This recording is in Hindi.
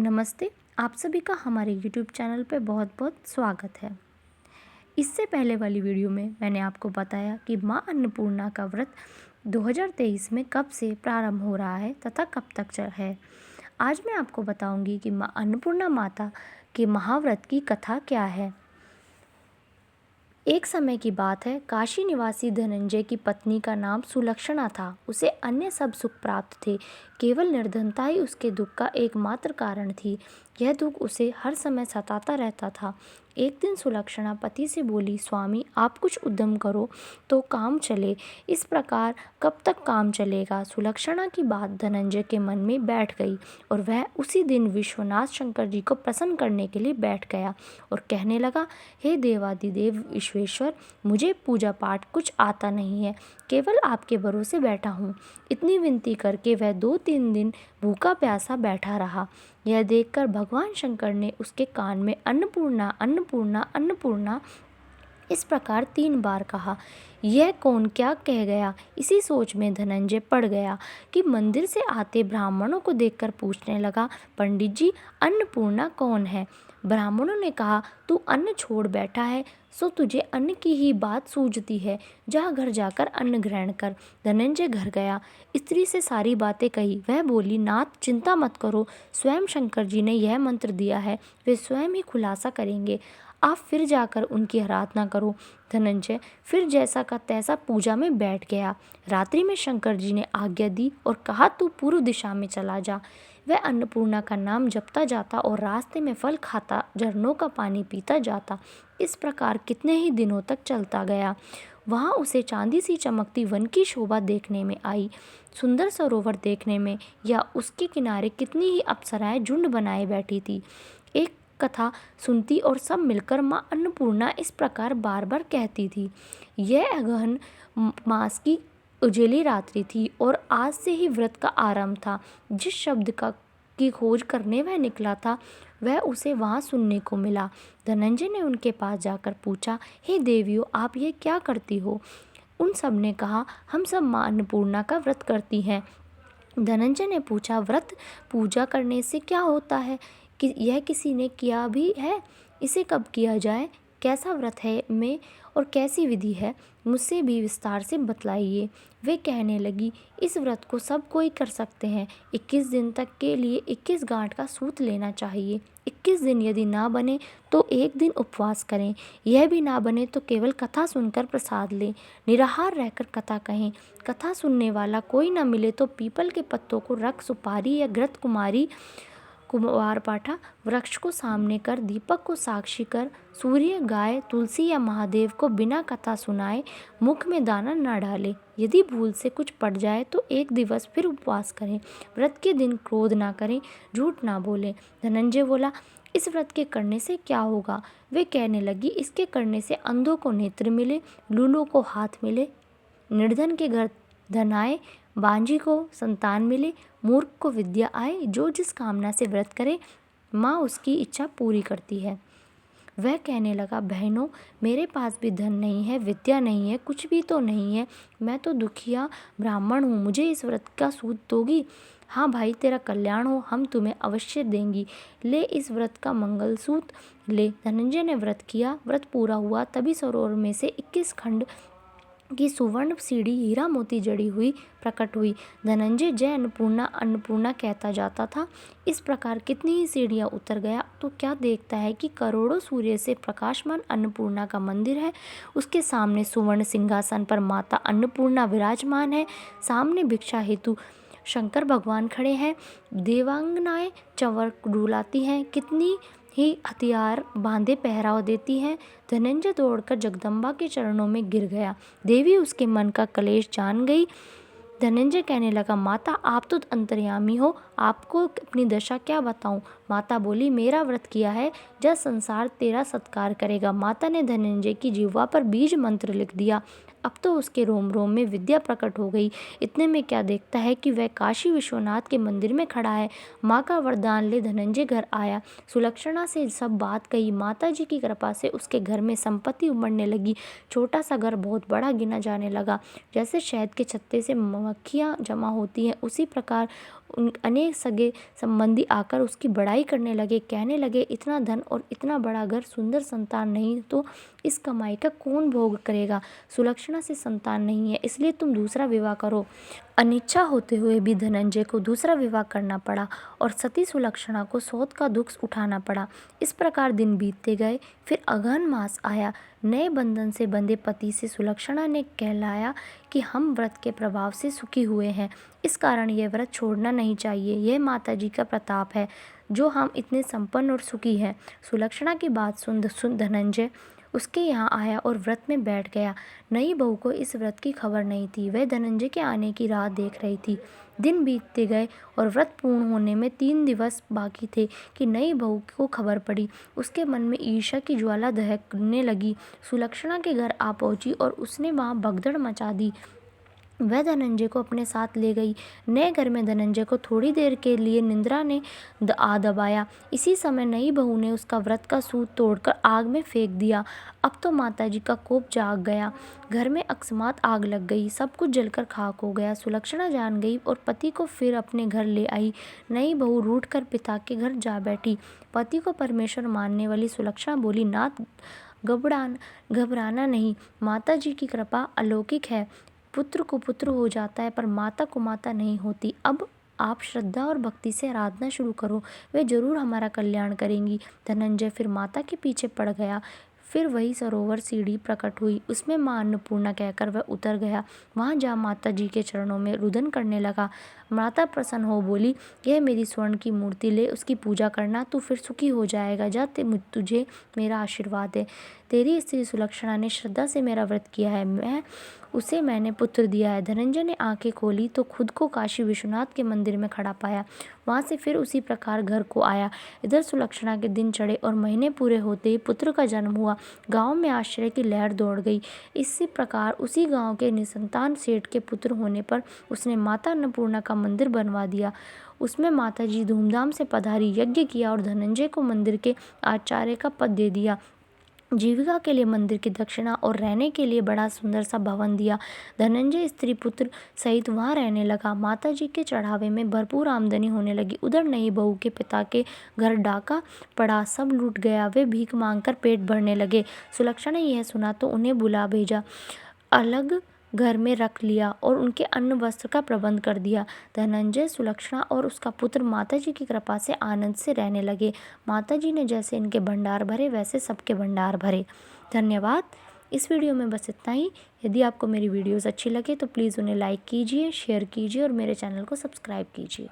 नमस्ते। आप सभी का हमारे YouTube चैनल पे बहुत बहुत स्वागत है। इससे पहले वाली वीडियो में मैंने आपको बताया कि माँ अन्नपूर्णा का व्रत 2023 में कब से प्रारंभ हो रहा है तथा कब तक है। आज मैं आपको बताऊंगी कि माँ अन्नपूर्णा माता के महाव्रत की कथा क्या है। एक समय की बात है, काशी निवासी धनंजय की पत्नी का नाम सुलक्षणा था। उसे अन्य सब सुख प्राप्त थे, केवल निर्धनता ही उसके दुख का एकमात्र कारण थी। यह दुख उसे हर समय सताता रहता था। एक दिन सुलक्षणा पति से बोली, स्वामी आप कुछ उद्यम करो तो काम चले। इस प्रकार कब तक काम चलेगा। सुलक्षणा की बात धनंजय के मन में बैठ गई और वह उसी दिन विश्वनाथ शंकर जी को प्रसन्न करने के लिए बैठ गया और कहने लगा, हे देवादिदेव विश्वेश्वर, मुझे पूजा पाठ कुछ आता नहीं है, केवल आपके भरोसे बैठा हूँ। इतनी विनती करके वह 2-3 दिन भूखा प्यासा बैठा रहा। यह देखकर भगवान शंकर ने उसके कान में अन्नपूर्णा अन्नपूर्णा अन्नपूर्णा इस प्रकार 3 बार कहा। यह कौन क्या कह गया। इसी सोच में धनंजय पड़ गया कि मंदिर से आते ब्राह्मणों को देखकर पूछने लगा, पंडित जी अन्नपूर्णा कौन है। ब्राह्मणों ने कहा, तू अन्न छोड़ बैठा है सो तुझे अन्न की ही बात सूझती है, जा घर जाकर अन्न ग्रहण कर। धनंजय घर गया, स्त्री से सारी बातें कही। वह बोली, नाथ चिंता मत करो, स्वयं शंकर जी ने यह मंत्र दिया है, वे स्वयं ही खुलासा करेंगे, आप फिर जाकर उनकी आराधना करो। धनंजय फिर जैसा का तैसा पूजा में बैठ गया। रात्रि में शंकर जी ने आज्ञा दी और कहा, तू पूर्व दिशा में चला जा। वह अन्नपूर्णा का नाम जपता जाता और रास्ते में फल खाता, झरनों का पानी पीता जाता। इस प्रकार कितने ही दिनों तक चलता गया। वहाँ उसे चांदी सी चमकती वन की शोभा देखने में आई, सुंदर सरोवर देखने में, या उसके किनारे कितनी ही अप्सराएं झुंड बनाए बैठी थी। एक कथा सुनती और सब मिलकर माँ अन्नपूर्णा इस प्रकार बार बार कहती थी। यह अगहन मास की उजेली रात्रि थी और आज से ही व्रत का आरंभ था। जिस शब्द की खोज करने वह निकला था वह उसे वहाँ सुनने को मिला। धनंजय ने उनके पास जाकर पूछा, हे देवियों आप ये क्या करती हो। उन सब ने कहा, हम सब माँ अन्नपूर्णा का व्रत करती हैं। धनंजय ने पूछा, व्रत पूजा करने से क्या होता है, कि यह किसी ने किया भी है, इसे कब किया जाए, कैसा व्रत है में और कैसी विधि है, मुझसे भी विस्तार से बतलाइए। वे कहने लगी, इस व्रत को सब कोई कर सकते हैं। 21 दिन तक के लिए 21 गांठ का सूत लेना चाहिए। 21 दिन यदि ना बने तो एक दिन उपवास करें। यह भी ना बने तो केवल कथा सुनकर प्रसाद लें। निराहार रहकर कथा कहें। कथा सुनने वाला कोई न मिले तो पीपल के पत्तों को रख सुपारी या घृत कुमारी कुमार पाठा वृक्ष को सामने कर, दीपक को साक्षी कर, सूर्य, गाय, तुलसी या महादेव को बिना कथा सुनाए मुख में दाना न डाले। यदि भूल से कुछ पड़ जाए तो एक दिवस फिर उपवास करें। व्रत के दिन क्रोध ना करें, झूठ ना बोलें। धनंजय बोला, इस व्रत के करने से क्या होगा। वे कहने लगी, इसके करने से अंधों को नेत्र मिले, लूलों को हाथ मिले, निर्धन के घर धन आए, बांझी को संतान मिले, मूर्ख को विद्या आए। जो जिस कामना से व्रत करे माँ उसकी इच्छा पूरी करती है। वह कहने लगा, बहनों मेरे पास भी धन नहीं है, विद्या नहीं है, कुछ भी तो नहीं है, मैं तो दुखिया ब्राह्मण हूँ, मुझे इस व्रत का सूत दोगी। हाँ भाई, तेरा कल्याण हो, हम तुम्हें अवश्य देंगी, ले इस व्रत का मंगल सूत ले। धनंजय ने व्रत किया। व्रत पूरा हुआ तभी सरोवर में से 21 खंड की सुवर्ण सीढ़ी हीरा मोती जड़ी हुई प्रकट हुई। धनंजय जय अन्नपूर्णा अन्नपूर्णा कहता जाता था। इस प्रकार कितनी ही सीढ़ियाँ उतर गया तो क्या देखता है कि करोड़ों सूर्य से प्रकाशमान अन्नपूर्णा का मंदिर है। उसके सामने सुवर्ण सिंहासन पर माता अन्नपूर्णा विराजमान है। सामने भिक्षा हेतु शंकर भगवान खड़े हैं। देवांगनाएं चंवर डुलाती हैं, कितनी ही हथियार बांधे पहराव देती हैं। धनंजय दौड़कर जगदम्बा के चरणों में गिर गया। देवी उसके मन का कलेश जान गई। धनंजय कहने लगा, माता आप तो अंतर्यामी हो, आपको अपनी दशा क्या बताऊं। माता बोली, मेरा व्रत किया है, जब संसार तेरा सत्कार करेगा। माता ने धनंजय की जिह्वा पर बीज मंत्र लिख दिया। अब तो उसके रोम रोम में विद्या प्रकट हो गई। इतने में क्या देखता है कि वह काशी विश्वनाथ के मंदिर में खड़ा है। माँ का वरदान ले धनंजय घर आया। सुलक्षणा से सब बात कही। माता जी की कृपा से उसके घर में संपत्ति उमड़ने लगी। छोटा सा घर बहुत बड़ा गिना जाने लगा। जैसे शहद के छत्ते से मक्खियाँ जमा होती हैं, उसी प्रकार अनेक सगे संबंधी आकर उसकी बड़ाई करने लगे, कहने लगे इतना धन और इतना बड़ा घर, सुंदर संतान नहीं तो इस कमाई का कौन भोग करेगा। सुलक्षणा से संतान नहीं है, इसलिए तुम दूसरा विवाह करो। अनिच्छा होते हुए भी धनंजय को दूसरा विवाह करना पड़ा और सती सुलक्षणा को सौत का दुख उठाना पड़ा। इस प्रकार दिन बीतते गए। फिर अगहन मास आया। नए बंधन से बंधे पति से सुलक्षणा ने कहलाया कि हम व्रत के प्रभाव से सुखी हुए हैं, इस कारण यह व्रत छोड़ना नहीं चाहिए। यह माता जी का प्रताप है जो हम इतने संपन्न और सुखी हैं। सुलक्षणा की बात सुन धनंजय उसके यहाँ आया और व्रत में बैठ गया। नई बहू को इस व्रत की खबर नहीं थी। वह धनंजय के आने की राह देख रही थी। दिन बीतते गए और व्रत पूर्ण होने में 3 दिवस बाकी थे कि नई बहू को खबर पड़ी। उसके मन में ईर्ष्या की ज्वाला दहकने लगी। सुलक्षणा के घर आ पहुंची और उसने वहां भगदड़ मचा दी। वह धनंजय को अपने साथ ले गई। नए घर में धनंजय को थोड़ी देर के लिए निंद्रा ने दबाया। इसी समय नई बहू ने उसका व्रत का सूत तोड़कर आग में फेंक दिया। अब तो माताजी का कोप जाग गया। घर में अकस्मात आग लग गई। सब कुछ जलकर खाक हो गया। सुलक्षणा जान गई और पति को फिर अपने घर ले आई। नई बहू रूठ कर पिता के घर जा बैठी। पति को परमेश्वर मानने वाली सुलक्षणा बोली, नाथ घबराना नहीं, माता जी की कृपा अलौकिक है। पुत्र को पुत्र हो जाता है पर माता को माता नहीं होती। अब आप श्रद्धा और भक्ति से आराधना शुरू करो, वे जरूर हमारा कल्याण करेंगी। धनंजय फिर माता के पीछे पड़ गया। फिर वही सरोवर सीढ़ी प्रकट हुई, उसमें माँ अन्नपूर्णा कहकर वह उतर गया। वहाँ जा माता जी के चरणों में रुदन करने लगा। माता प्रसन्न हो बोली, यह मेरी स्वर्ण की मूर्ति ले, उसकी पूजा करना, तू फिर सुखी हो जाएगा। जा, तुझे मेरा आशीर्वाद है। तेरी स्त्री सुलक्षणा ने श्रद्धा से मेरा व्रत किया है, मैंने पुत्र दिया है। धनंजय ने आंखें खोली तो खुद को काशी विश्वनाथ के मंदिर में खड़ा पाया। वहां से फिर उसी प्रकार घर को आया। इधर सुलक्षणा के दिन चढ़े और महीने पूरे होते ही पुत्र का जन्म हुआ। गांव में आश्चर्य की लहर दौड़ गई। इसी प्रकार उसी गांव के निसंतान सेठ के पुत्र होने पर उसने माता अन्नपूर्णा का मंदिर बनवा दिया। उसमें माता जी धूमधाम से पधारी, यज्ञ किया और धनंजय को मंदिर के आचार्य का पद दे दिया। जीविका के लिए मंदिर की दक्षिणा और रहने के लिए बड़ा सुंदर सा भवन दिया। धनंजय स्त्री पुत्र सहित वहां रहने लगा। माता जी के चढ़ावे में भरपूर आमदनी होने लगी। उधर नई बहू के पिता के घर डाका पड़ा, सब लूट गया। वे भीख मांगकर पेट भरने लगे। सुलक्षणा ने यह सुना तो उन्हें बुला भेजा, अलग घर में रख लिया और उनके अन्न वस्त्र का प्रबंध कर दिया। धनंजय, सुलक्षणा और उसका पुत्र माता जी की कृपा से आनंद से रहने लगे। माता जी ने जैसे इनके भंडार भरे वैसे सबके भंडार भरे। धन्यवाद। इस वीडियो में बस इतना ही। यदि आपको मेरी वीडियोस अच्छी लगे तो प्लीज़ उन्हें लाइक कीजिए, शेयर कीजिए और मेरे चैनल को सब्सक्राइब कीजिए।